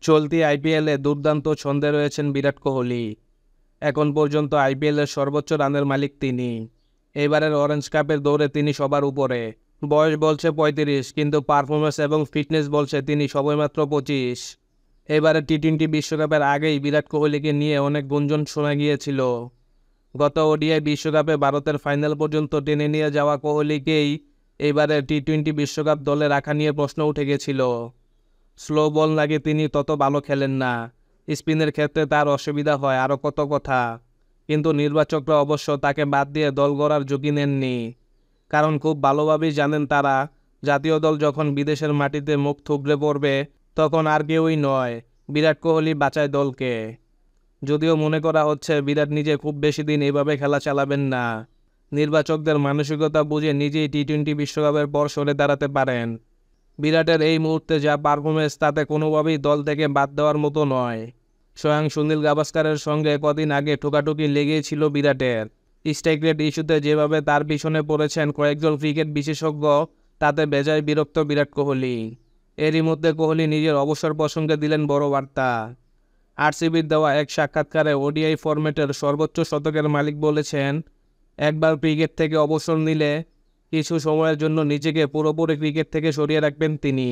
চলতি আইপিএলে দুর্দান্ত ছন্দে রয়েছেন বিরাট কোহলি। এখন পর্যন্ত আইপিএলের সর্বোচ্চ রানের মালিক তিনি। এবারের অরেঞ্জ কাপের দৌড়ে তিনি সবার উপরে। বয়স বলছে ৩৫, কিন্তু পারফরমেন্স এবং ফিটনেস বলছে তিনি সবেমাত্র ২৫। এবারে টি-20 বিশ্বকাপের আগেই বিরাট কোহলিকে নিয়ে অনেক গুঞ্জন শোনা গিয়েছিল। গত ওডিআই বিশ্বকাপে ভারতের ফাইনাল পর্যন্ত টেনে নিয়ে যাওয়া কোহলিকেই এবারের টি-20 বিশ্বকাপ দলে রাখা নিয়ে প্রশ্ন উঠে গেছিল। স্লো বল নাকি তিনি তত ভালো খেলেন না, স্পিনের ক্ষেত্রে তার অসুবিধা হয়, আরও কত কথা। কিন্তু নির্বাচকরা অবশ্য তাকে বাদ দিয়ে দল গড়ার ঝুঁকি নেননি, কারণ খুব ভালোভাবেই জানেন তারা জাতীয় দল যখন বিদেশের মাটিতে মুখ থুবড়ে পড়বে তখন আর কেউই নয়, বিরাট কোহলি বাঁচায় দলকে। যদিও মনে করা হচ্ছে বিরাট নিজে খুব বেশি দিন এভাবে খেলা চালাবেন না। নির্বাচকদের মানসিকতা বুঝে নিজেই টি-20 বিশ্বকাপের পর সরে দাঁড়াতে পারেন। বিরাটের এই মুহূর্তে যা পারফরমেন্স তাতে কোনোভাবেই দল থেকে বাদ দেওয়ার মতো নয়। স্বয়ং সুনীল গাভাস্কারের সঙ্গে কদিন আগে ঠোকাঠুকি লেগেই ছিল বিরাটের। স্ট্রাইক রেট ইস্যুতে যেভাবে তার পিছনে পড়েছেন কয়েকজন ক্রিকেট বিশেষজ্ঞ, তাতে বেজায় বিরক্ত বিরাট কোহলি। এরই মধ্যে কোহলি নিজের অবসর প্রসঙ্গে দিলেন বড় বার্তা। আরসিবির দেওয়া এক সাক্ষাৎকারে ওডিআই ফরম্যাটের সর্বোচ্চ শতকের মালিক বলেছেন, একবার ক্রিকেট থেকে অবসর নিলে কিছু সময়ের জন্য নিজেকে পুরোপুরি ক্রিকেট থেকে সরিয়ে রাখবেন তিনি।